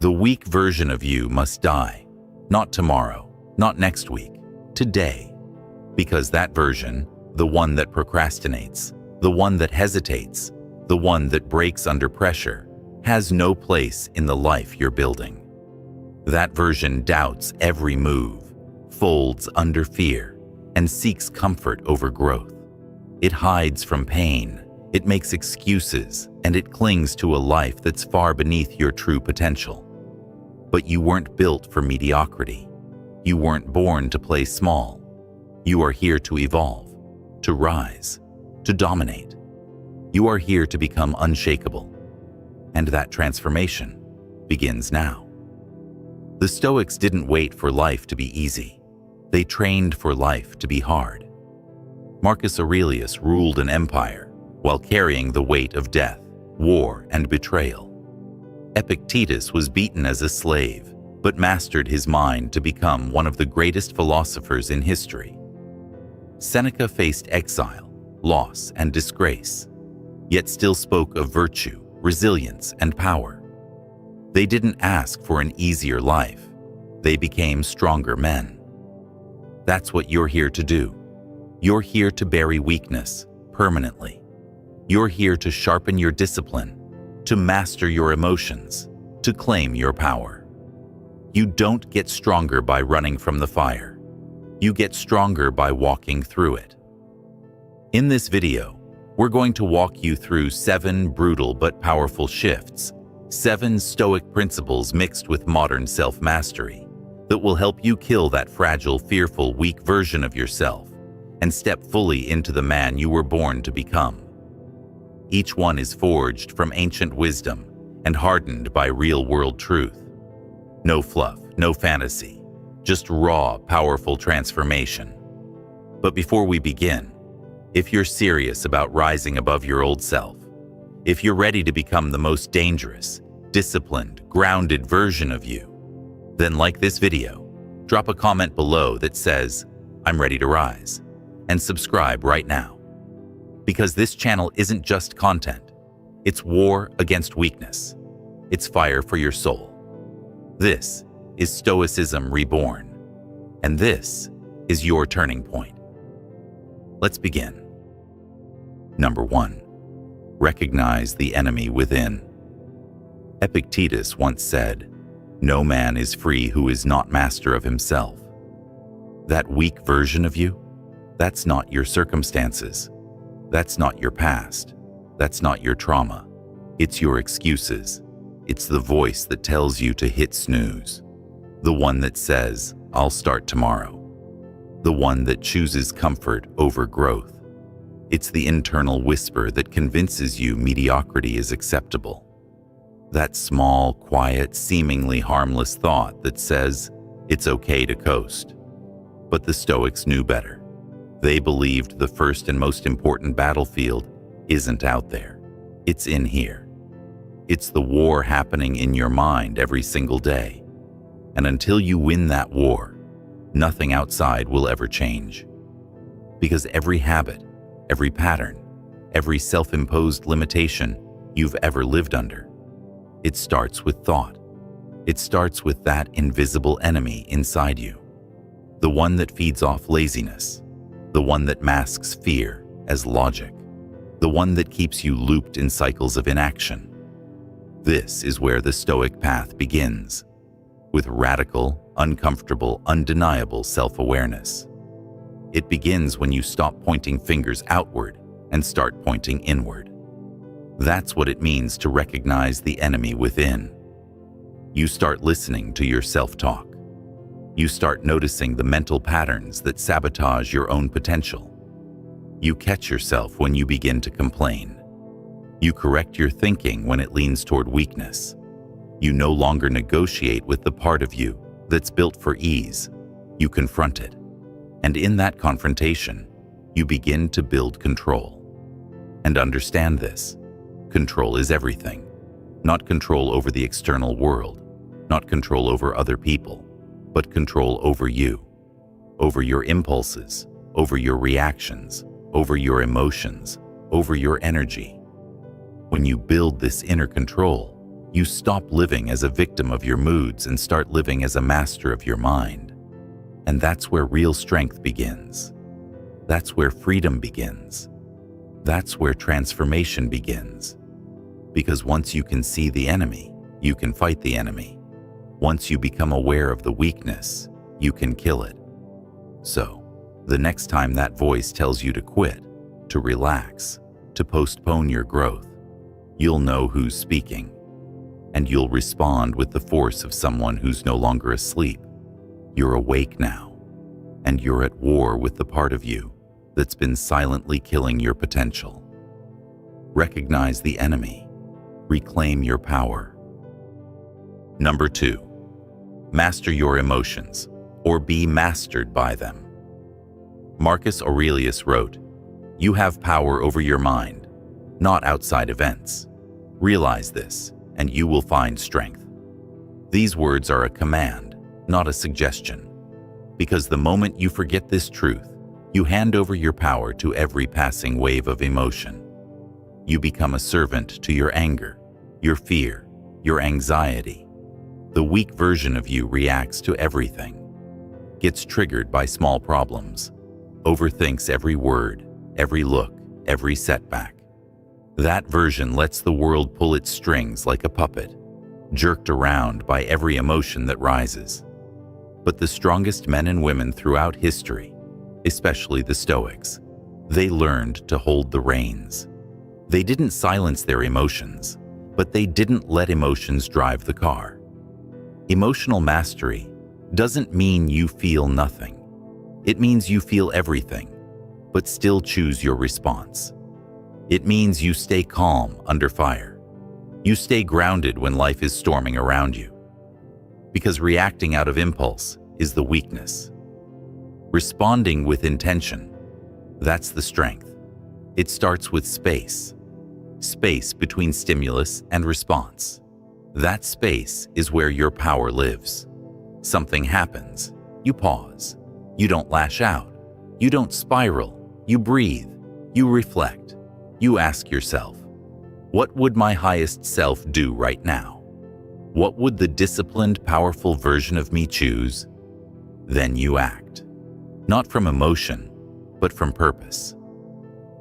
The weak version of you must die. Not tomorrow, not next week, today. Because that version, the one that procrastinates, the one that hesitates, the one that breaks under pressure, has no place in the life you're building. That version doubts every move, folds under fear, and seeks comfort over growth. It hides from pain, it makes excuses, and it clings to a life that's far beneath your true potential. But you weren't built for mediocrity. You weren't born to play small. You are here to evolve, to rise, to dominate. You are here to become unshakable. And that transformation begins now. The Stoics didn't wait for life to be easy. They trained for life to be hard. Marcus Aurelius ruled an empire while carrying the weight of death, war, and betrayal. Epictetus was beaten as a slave, but mastered his mind to become one of the greatest philosophers in history. Seneca faced exile, loss, and disgrace, yet still spoke of virtue, resilience, and power. They didn't ask for an easier life. They became stronger men. That's what you're here to do. You're here to bury weakness permanently. You're here to sharpen your discipline, to master your emotions, to claim your power. You don't get stronger by running from the fire. You get stronger by walking through it. In this video, we're going to walk you through 7 brutal but powerful shifts, 7 Stoic principles mixed with modern self-mastery that will help you kill that fragile, fearful, weak version of yourself and step fully into the man you were born to become. Each one is forged from ancient wisdom and hardened by real-world truth. No fluff, no fantasy, just raw, powerful transformation. But before we begin, if you're serious about rising above your old self, if you're ready to become the most dangerous, disciplined, grounded version of you, then like this video, drop a comment below that says, "I'm ready to rise," and subscribe right now. Because this channel isn't just content, it's war against weakness. It's fire for your soul. This is Stoicism Reborn, and this is your turning point. Let's begin. Number 1. Recognize the enemy within. Epictetus once said, "No man is free who is not master of himself." That weak version of you, that's not your circumstances. That's not your past. That's not your trauma. It's your excuses. It's the voice that tells you to hit snooze. The one that says, "I'll start tomorrow." The one that chooses comfort over growth. It's the internal whisper that convinces you mediocrity is acceptable. That small, quiet, seemingly harmless thought that says, it's okay to coast. But the Stoics knew better. They believed the first and most important battlefield isn't out there. It's in here. It's the war happening in your mind every single day. And until you win that war, nothing outside will ever change. Because every habit, every pattern, every self-imposed limitation you've ever lived under, it starts with thought. It starts with that invisible enemy inside you. The one that feeds off laziness. The one that masks fear as logic. The one that keeps you looped in cycles of inaction. This is where the Stoic path begins, with radical, uncomfortable, undeniable self-awareness. It begins when you stop pointing fingers outward and start pointing inward. That's what it means to recognize the enemy within. You start listening to your self-talk. You start noticing the mental patterns that sabotage your own potential. You catch yourself when you begin to complain. You correct your thinking when it leans toward weakness. You no longer negotiate with the part of you that's built for ease. You confront it. And in that confrontation, you begin to build control. And understand this. Control is everything. Not control over the external world, not control over other people, but control over you, over your impulses, over your reactions, over your emotions, over your energy. When you build this inner control, You stop living as a victim of your moods and start living as a master of your mind. And that's where real strength begins. That's where freedom begins. That's where transformation begins. Because once you can see the enemy, you can fight the enemy. Once you become aware of the weakness, you can kill it. So, the next time that voice tells you to quit, to relax, to postpone your growth, you'll know who's speaking. And you'll respond with the force of someone who's no longer asleep. You're awake now, and you're at war with the part of you that's been silently killing your potential. Recognize the enemy. Reclaim your power. Number 2, master your emotions, or be mastered by them. Marcus Aurelius wrote, "You have power over your mind, not outside events. Realize this, and you will find strength." These words are a command, not a suggestion. Because the moment you forget this truth, you hand over your power to every passing wave of emotion. You become a servant to your anger, your fear, your anxiety. The weak version of you reacts to everything, gets triggered by small problems, overthinks every word, every look, every setback. That version lets the world pull its strings like a puppet, jerked around by every emotion that rises. But the strongest men and women throughout history, especially the Stoics, they learned to hold the reins. They didn't silence their emotions, but they didn't let emotions drive the car. Emotional mastery doesn't mean you feel nothing. It means you feel everything, but still choose your response. It means you stay calm under fire. You stay grounded when life is storming around you. Because reacting out of impulse is the weakness. Responding with intention, that's the strength. It starts with space. Space between stimulus and response. That space is where your power lives. Something happens. You pause. You don't lash out. You don't spiral. You breathe. You reflect. You ask yourself, what would my highest self do right now? What would the disciplined, powerful version of me choose? Then you act. Not from emotion, but from purpose.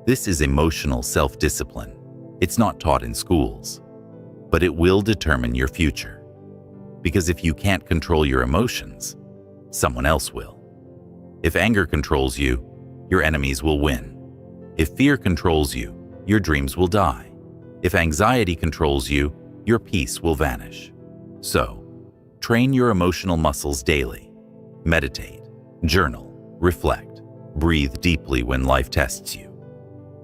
This is emotional self-discipline. It's not taught in schools, but it will determine your future. Because if you can't control your emotions, someone else will. If anger controls you, your enemies will win. If fear controls you, your dreams will die. If anxiety controls you, your peace will vanish. So, train your emotional muscles daily. Meditate, journal, reflect, breathe deeply when life tests you.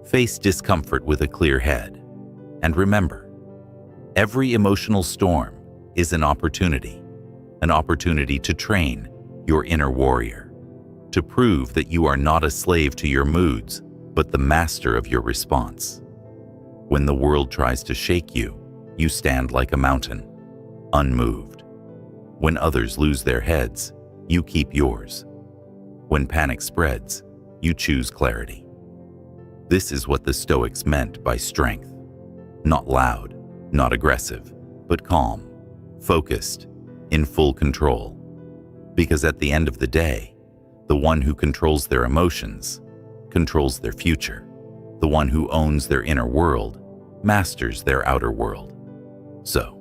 Face discomfort with a clear head. And remember, every emotional storm is an opportunity to train your inner warrior, to prove that you are not a slave to your moods, but the master of your response. When the world tries to shake you, you stand like a mountain, unmoved. When others lose their heads, you keep yours. When panic spreads, you choose clarity. This is what the Stoics meant by strength. Not loud, not aggressive, but calm, focused, in full control. Because at the end of the day, the one who controls their emotions controls their future. The one who owns their inner world masters their outer world. So,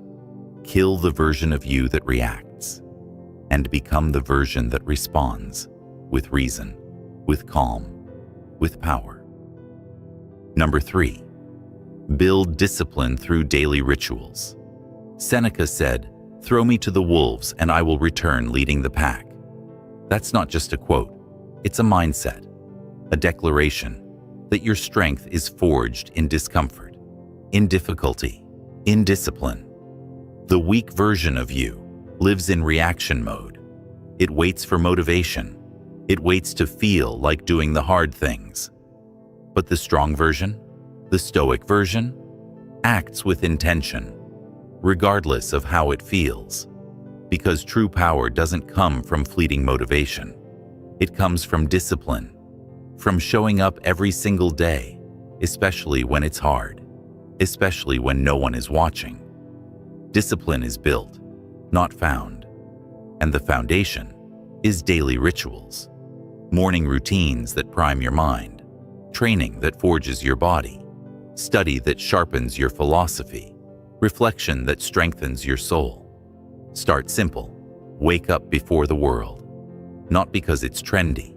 kill the version of you that reacts and become the version that responds with reason, with calm, with power. Number 3, build discipline through daily rituals. Seneca said, "Throw me to the wolves and I will return leading the pack." That's not just a quote, it's a mindset, a declaration that your strength is forged in discomfort, in difficulty, in discipline. The weak version of you lives in reaction mode. It waits for motivation. It waits to feel like doing the hard things. But the strong version, the Stoic version, acts with intention, regardless of how it feels. Because true power doesn't come from fleeting motivation. It comes from discipline, from showing up every single day, especially when it's hard, especially when no one is watching. Discipline is built, not found. And the foundation is daily rituals, morning routines that prime your mind, training that forges your body, study that sharpens your philosophy, reflection that strengthens your soul. Start simple. Wake up before the world, not because it's trendy,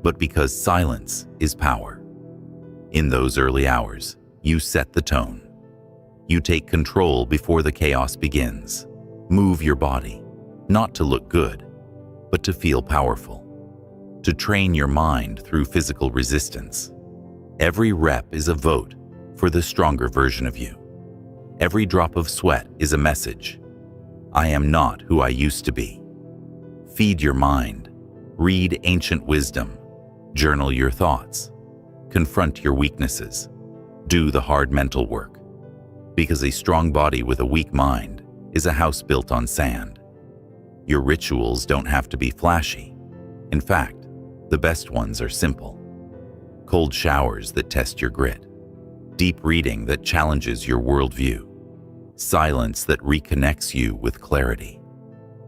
but because silence is power. In those early hours, you set the tone. You take control before the chaos begins. Move your body, not to look good, but to feel powerful. To train your mind through physical resistance. Every rep is a vote for the stronger version of you. Every drop of sweat is a message. I am not who I used to be. Feed your mind. Read ancient wisdom. Journal your thoughts. Confront your weaknesses. Do the hard mental work. Because a strong body with a weak mind is a house built on sand. Your rituals don't have to be flashy. In fact, the best ones are simple. Cold showers that test your grit. Deep reading that challenges your worldview. Silence that reconnects you with clarity.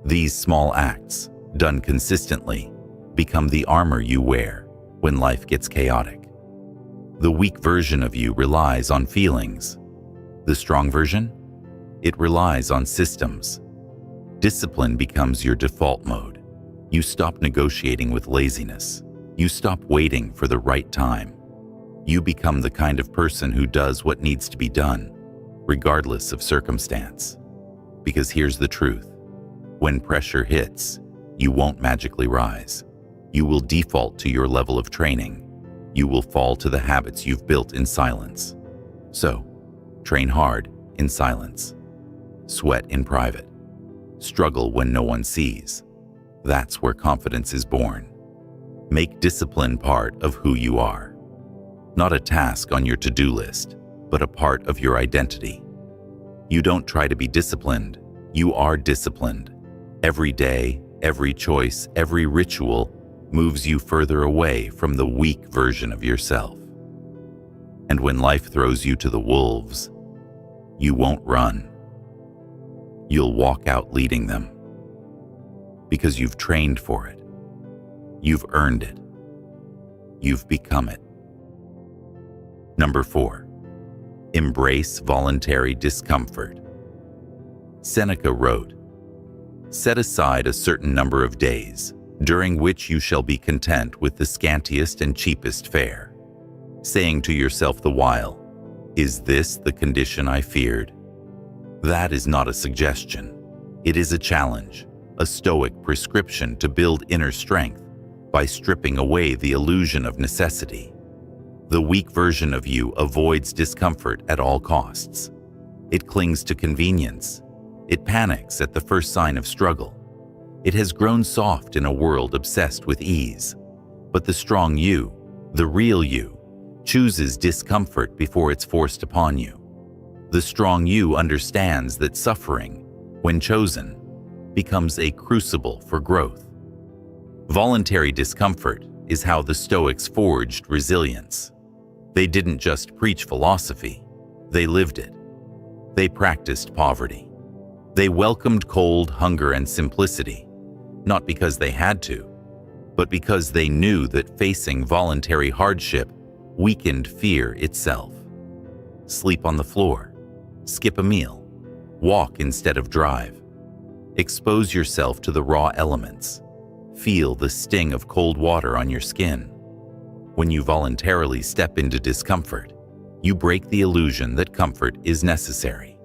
These small acts, done consistently, become the armor you wear when life gets chaotic. The weak version of you relies on feelings. The strong version? It relies on systems. Discipline becomes your default mode. You stop negotiating with laziness. You stop waiting for the right time. You become the kind of person who does what needs to be done, regardless of circumstance. Because here's the truth. When pressure hits, you won't magically rise. You will default to your level of training. You will fall to the habits you've built in silence. So, train hard in silence. Sweat in private. Struggle when no one sees. That's where confidence is born. Make discipline part of who you are. Not a task on your to-do list, but a part of your identity. You don't try to be disciplined. You are disciplined. Every day, every choice, every ritual moves you further away from the weak version of yourself. And when life throws you to the wolves, you won't run. You'll walk out leading them. Because you've trained for it. You've earned it. You've become it. Number 4. Embrace voluntary discomfort. Seneca wrote, "Set aside a certain number of days, during which you shall be content with the scantiest and cheapest fare, saying to yourself the while, 'Is this the condition I feared?'" That is not a suggestion. It is a challenge, a Stoic prescription to build inner strength by stripping away the illusion of necessity. The weak version of you avoids discomfort at all costs. It clings to convenience. It panics at the first sign of struggle. It has grown soft in a world obsessed with ease. But the strong you, the real you, chooses discomfort before it's forced upon you. The strong you understands that suffering, when chosen, becomes a crucible for growth. Voluntary discomfort is how the Stoics forged resilience. They didn't just preach philosophy, they lived it. They practiced poverty. They welcomed cold, hunger, and simplicity, not because they had to, but because they knew that facing voluntary hardship weakened fear itself. Sleep on the floor, skip a meal, walk instead of drive. Expose yourself to the raw elements. Feel the sting of cold water on your skin. When you voluntarily step into discomfort, you break the illusion that comfort is necessary.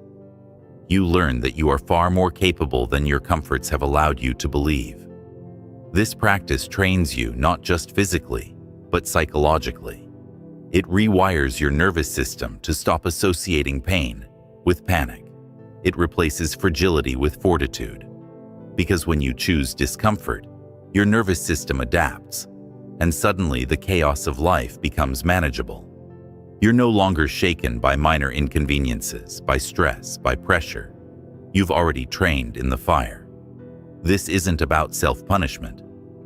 You learn that you are far more capable than your comforts have allowed you to believe. This practice trains you not just physically, but psychologically. It rewires your nervous system to stop associating pain with panic. It replaces fragility with fortitude. Because when you choose discomfort, your nervous system adapts, and suddenly the chaos of life becomes manageable. You're no longer shaken by minor inconveniences, by stress, by pressure. You've already trained in the fire. This isn't about self-punishment.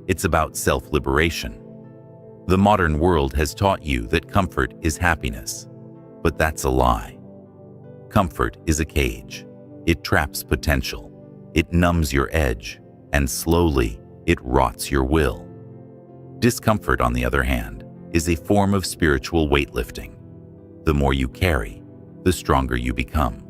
It's about self-liberation. The modern world has taught you that comfort is happiness, but that's a lie. Comfort is a cage. It traps potential. It numbs your edge, and slowly, it rots your will. Discomfort, on the other hand, is a form of spiritual weightlifting. The more you carry, the stronger you become.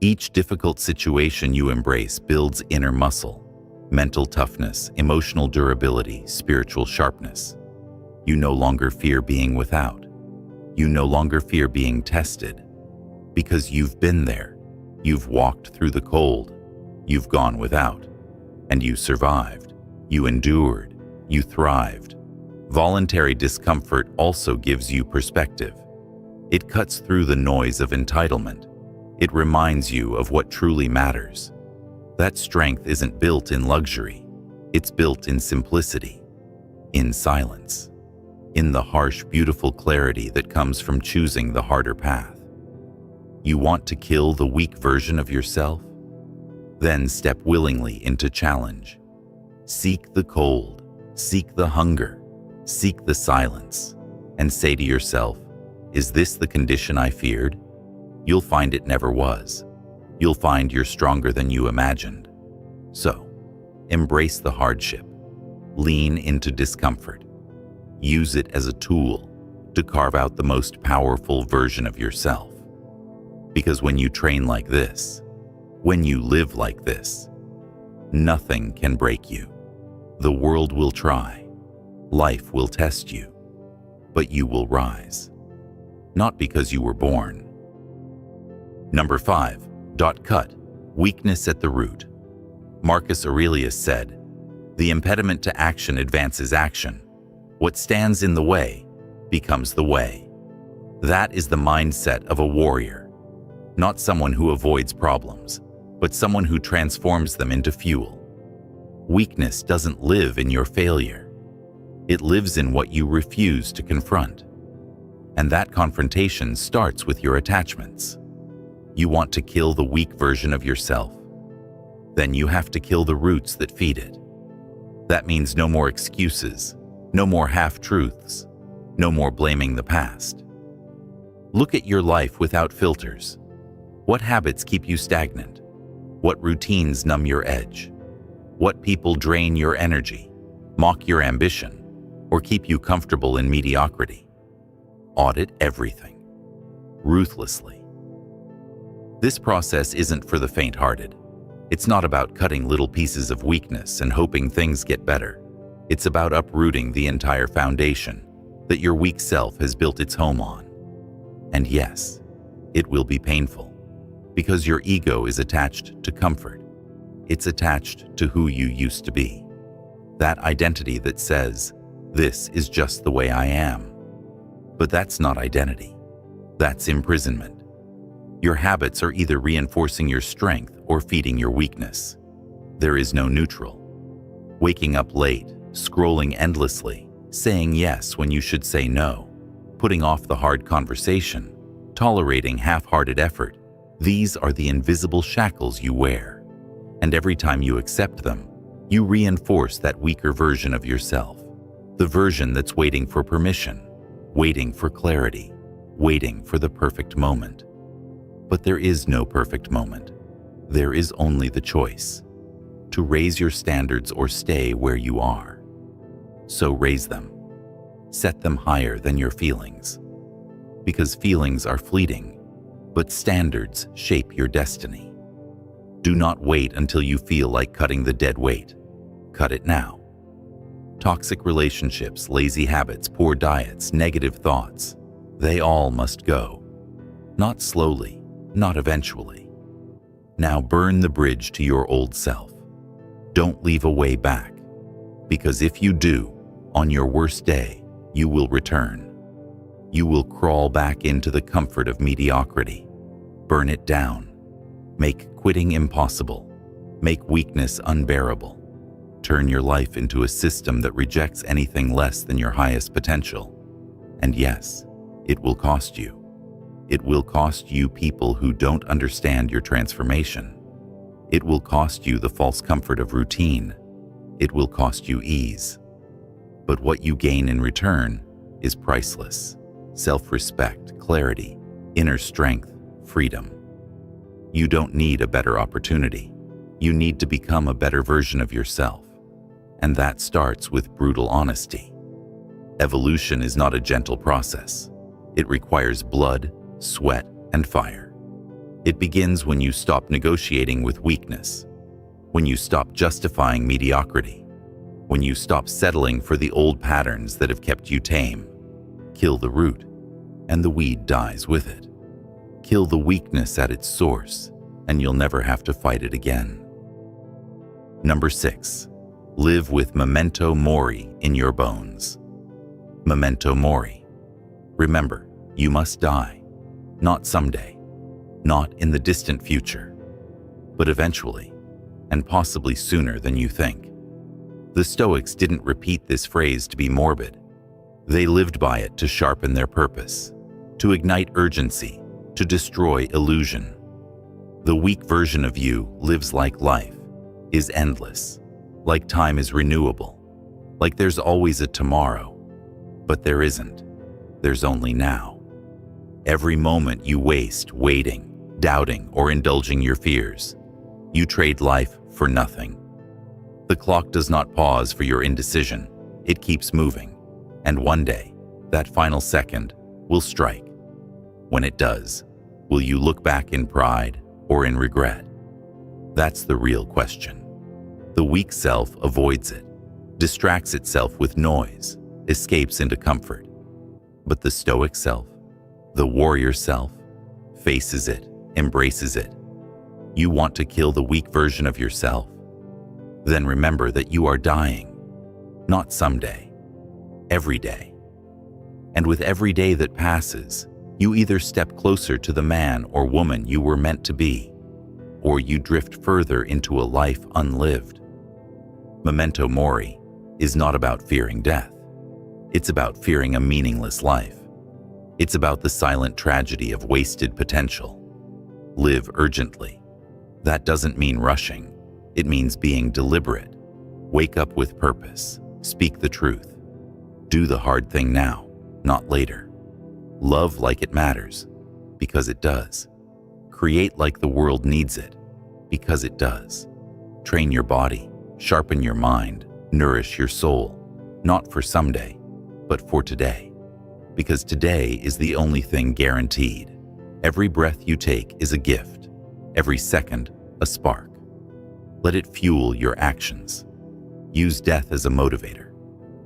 Each difficult situation you embrace builds inner muscle, mental toughness, emotional durability, spiritual sharpness. You no longer fear being without. You no longer fear being tested, because you've been there. You've walked through the cold. You've gone without, and you survived. You endured. You thrived. Voluntary discomfort also gives you perspective. It cuts through the noise of entitlement. It reminds you of what truly matters. That strength isn't built in luxury. It's built in simplicity, in silence, in the harsh, beautiful clarity that comes from choosing the harder path. You want to kill the weak version of yourself? Then step willingly into challenge. Seek the cold, seek the hunger, seek the silence, and say to yourself, is this the condition I feared? You'll find it never was. You'll find you're stronger than you imagined. So, embrace the hardship. Lean into discomfort. Use it as a tool to carve out the most powerful version of yourself. Because when you train like this, when you live like this, nothing can break you. The world will try. Life will test you. But you will rise. Not because you were born. Number 5. Cut. Weakness at the root. Marcus Aurelius said, "The impediment to action advances action. What stands in the way becomes the way." That is the mindset of a warrior. Not someone who avoids problems, but someone who transforms them into fuel. Weakness doesn't live in your failure. It lives in what you refuse to confront. And that confrontation starts with your attachments. You want to kill the weak version of yourself. Then you have to kill the roots that feed it. That means no more excuses, no more half-truths, no more blaming the past. Look at your life without filters. What habits keep you stagnant? What routines numb your edge? What people drain your energy, mock your ambition, or keep you comfortable in mediocrity? Audit everything, ruthlessly. This process isn't for the faint-hearted. It's not about cutting little pieces of weakness and hoping things get better. It's about uprooting the entire foundation that your weak self has built its home on. And yes, it will be painful, because your ego is attached to comfort. It's attached to who you used to be. That identity that says, "This is just the way I am." But that's not identity. That's imprisonment. Your habits are either reinforcing your strength or feeding your weakness. There is no neutral. Waking up late, scrolling endlessly, saying yes when you should say no, putting off the hard conversation, tolerating half-hearted effort, these are the invisible shackles you wear. And every time you accept them, you reinforce that weaker version of yourself, the version that's waiting for permission, waiting for clarity, waiting for the perfect moment. But there is no perfect moment. There is only the choice to raise your standards or stay where you are. So raise them. Set them higher than your feelings. Because feelings are fleeting, but standards shape your destiny. Do not wait until you feel like cutting the dead weight. Cut it now. Toxic relationships, lazy habits, poor diets, negative thoughts, they all must go. Not slowly, not eventually. Now burn the bridge to your old self. Don't leave a way back, because if you do, on your worst day, you will return. You will crawl back into the comfort of mediocrity. Burn it down. Make quitting impossible. Make weakness unbearable. Turn your life into a system that rejects anything less than your highest potential. And yes, it will cost you. It will cost you people who don't understand your transformation. It will cost you the false comfort of routine. It will cost you ease. But what you gain in return is priceless. Self-respect, clarity, inner strength, freedom. You don't need a better opportunity. You need to become a better version of yourself. And that starts with brutal honesty. Evolution is not a gentle process. It requires blood, sweat, and fire. It begins when you stop negotiating with weakness, when you stop justifying mediocrity, when you stop settling for the old patterns that have kept you tame. Kill the root, and the weed dies with it. Kill the weakness at its source, and you'll never have to fight it again. Number 6. Live with memento mori in your bones. Memento mori. Remember, you must die. Not someday, not in the distant future, but eventually, and possibly sooner than you think. The Stoics didn't repeat this phrase to be morbid. They lived by it to sharpen their purpose, to ignite urgency, to destroy illusion. The weak version of you lives like life is endless, like time is renewable, like there's always a tomorrow. But there isn't. There's only now. Every moment you waste waiting, doubting, or indulging your fears, you trade life for nothing. The clock does not pause for your indecision. It keeps moving. And one day, that final second will strike. When it does, will you look back in pride or in regret? That's the real question. The weak self avoids it, distracts itself with noise, escapes into comfort. But the Stoic self, the warrior self, faces it, embraces it. You want to kill the weak version of yourself? Then remember that you are dying, not someday, every day. And with every day that passes, you either step closer to the man or woman you were meant to be, or you drift further into a life unlived. Memento mori is not about fearing death. It's about fearing a meaningless life. It's about the silent tragedy of wasted potential. Live urgently. That doesn't mean rushing. It means being deliberate. Wake up with purpose. Speak the truth. Do the hard thing now, not later. Love like it matters, because it does. Create like the world needs it, because it does. Train your body, sharpen your mind, nourish your soul, not for someday, but for today. Because today is the only thing guaranteed. Every breath you take is a gift, every second a spark. Let it fuel your actions. Use death as a motivator.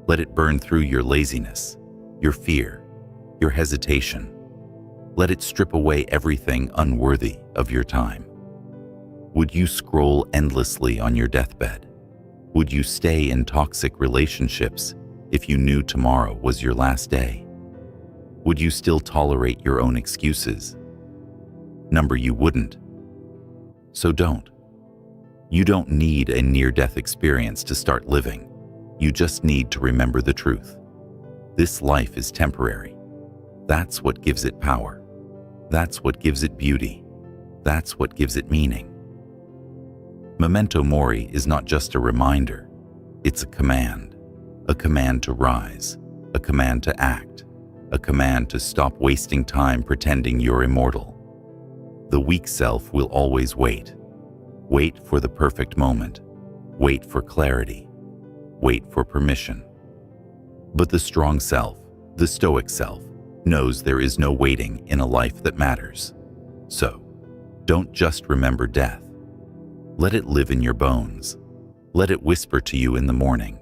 Let it burn through your laziness, your fear, your hesitation. Let it strip away everything unworthy of your time. Would you scroll endlessly on your deathbed? Would you stay in toxic relationships if you knew tomorrow was your last day? Would you still tolerate your own excuses? Number you wouldn't. So don't. You don't need a near-death experience to start living. You just need to remember the truth. This life is temporary. That's what gives it power. That's what gives it beauty. That's what gives it meaning. Memento mori is not just a reminder. It's a command to rise, a command to act, a command to stop wasting time pretending you're immortal. The weak self will always wait. Wait for the perfect moment. Wait for clarity. Wait for permission. But the strong self, the Stoic self, knows there is no waiting in a life that matters. So, don't just remember death. Let it live in your bones. Let it whisper to you in the morning.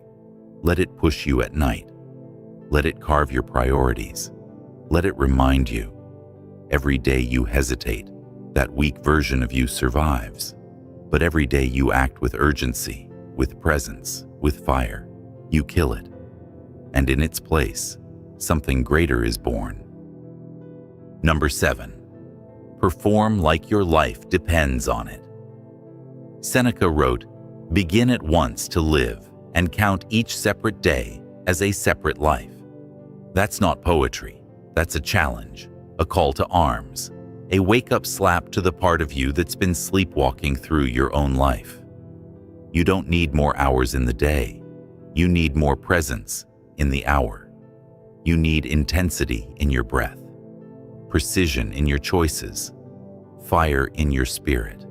Let it push you at night. Let it carve your priorities. Let it remind you. Every day you hesitate, that weak version of you survives. But every day you act with urgency, with presence, with fire, you kill it. And in its place, something greater is born. Number 7. Perform like your life depends on it. Seneca wrote, "Begin at once to live and count each separate day as a separate life." That's not poetry. That's a challenge, a call to arms, a wake-up slap to the part of you that's been sleepwalking through your own life. You don't need more hours in the day. You need more presence in the hour. You need intensity in your breath, precision in your choices, fire in your spirit.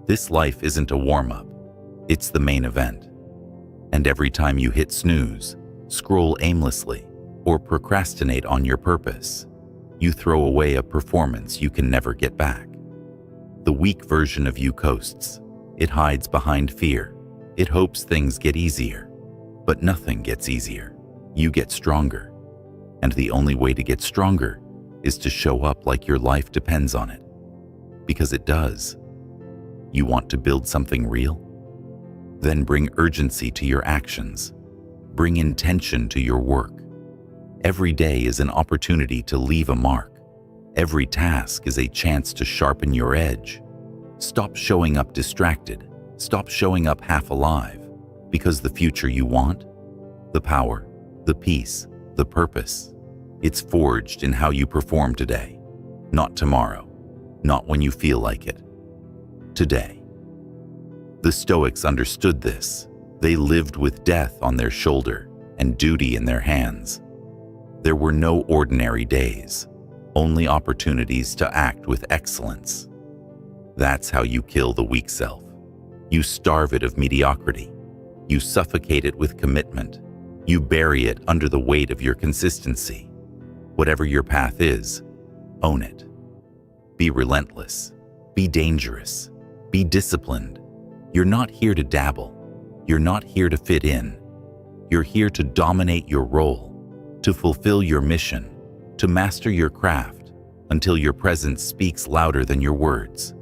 This life isn't a warm-up, it's the main event. And every time you hit snooze, scroll aimlessly, or procrastinate on your purpose, you throw away a performance you can never get back. The weak version of you coasts. It hides behind fear. It hopes things get easier. But nothing gets easier. You get stronger. And the only way to get stronger is to show up like your life depends on it. Because it does. You want to build something real? Then bring urgency to your actions. Bring intention to your work. Every day is an opportunity to leave a mark. Every task is a chance to sharpen your edge. Stop showing up distracted. Stop showing up half alive. Because the future you want, the power, the peace, the purpose, it's forged in how you perform today, not tomorrow, not when you feel like it. Today. The Stoics understood this. They lived with death on their shoulder and duty in their hands. There were no ordinary days, only opportunities to act with excellence. That's how you kill the weak self. You starve it of mediocrity. You suffocate it with commitment. You bury it under the weight of your consistency. Whatever your path is, own it. Be relentless. Be dangerous. Be disciplined. You're not here to dabble. You're not here to fit in. You're here to dominate your role, to fulfill your mission, to master your craft until your presence speaks louder than your words.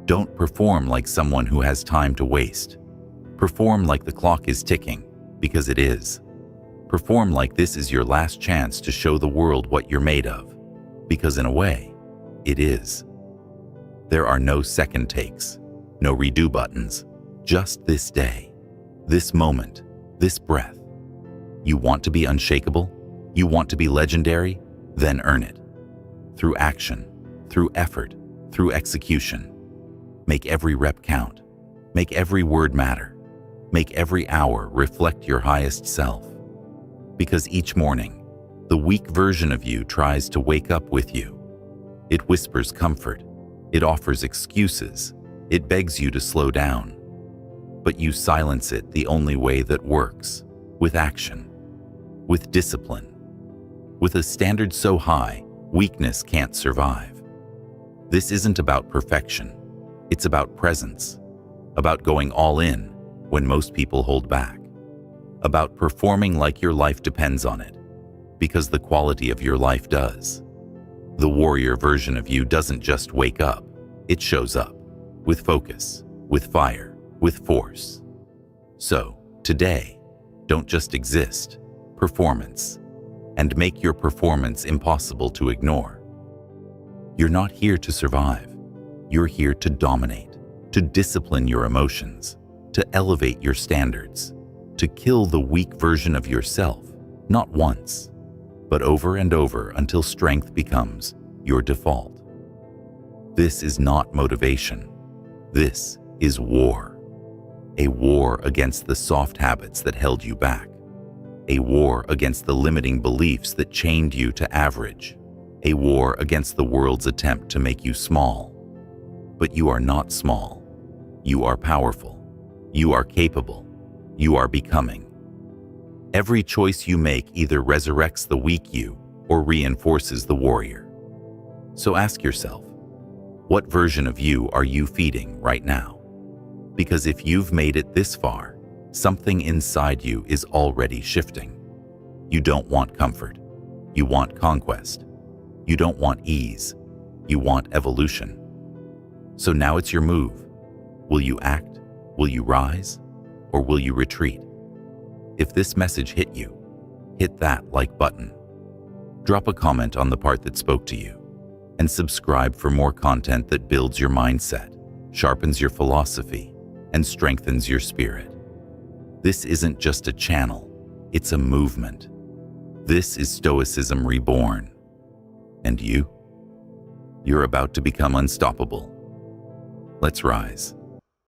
Don't perform like someone who has time to waste. Perform like the clock is ticking, because it is. Perform like this is your last chance to show the world what you're made of, because in a way, it is. There are no second takes, no redo buttons, just this day, this moment, this breath. You want to be unshakable? You want to be legendary? Then earn it. Through action, through effort, through execution. Make every rep count. Make every word matter. Make every hour reflect your highest self. Because each morning, the weak version of you tries to wake up with you. It whispers comfort. It offers excuses. It begs you to slow down. But you silence it the only way that works, with action, with discipline. With a standard so high, weakness can't survive. This isn't about perfection. It's about presence, about going all in when most people hold back, about performing like your life depends on it, because the quality of your life does. The warrior version of you doesn't just wake up, it shows up, with focus, with fire, with force. So, today, don't just exist, performance, and make your performance impossible to ignore. You're not here to survive. You're here to dominate, to discipline your emotions, to elevate your standards, to kill the weak version of yourself, not once, but over and over until strength becomes your default. This is not motivation. This is war. A war against the soft habits that held you back. A war against the limiting beliefs that chained you to average. A war against the world's attempt to make you small. But you are not small. You are powerful. You are capable. You are becoming. Every choice you make either resurrects the weak you or reinforces the warrior. So ask yourself, what version of you are you feeding right now? Because if you've made it this far, something inside you is already shifting. You don't want comfort. You want conquest. You don't want ease. You want evolution. So now it's your move. Will you act? Will you rise? Or will you retreat? If this message hit you, hit that like button. Drop a comment on the part that spoke to you, and subscribe for more content that builds your mindset, sharpens your philosophy, and strengthens your spirit. This isn't just a channel, it's a movement. This is Stoicism reborn. And you? You're about to become unstoppable. Let's rise.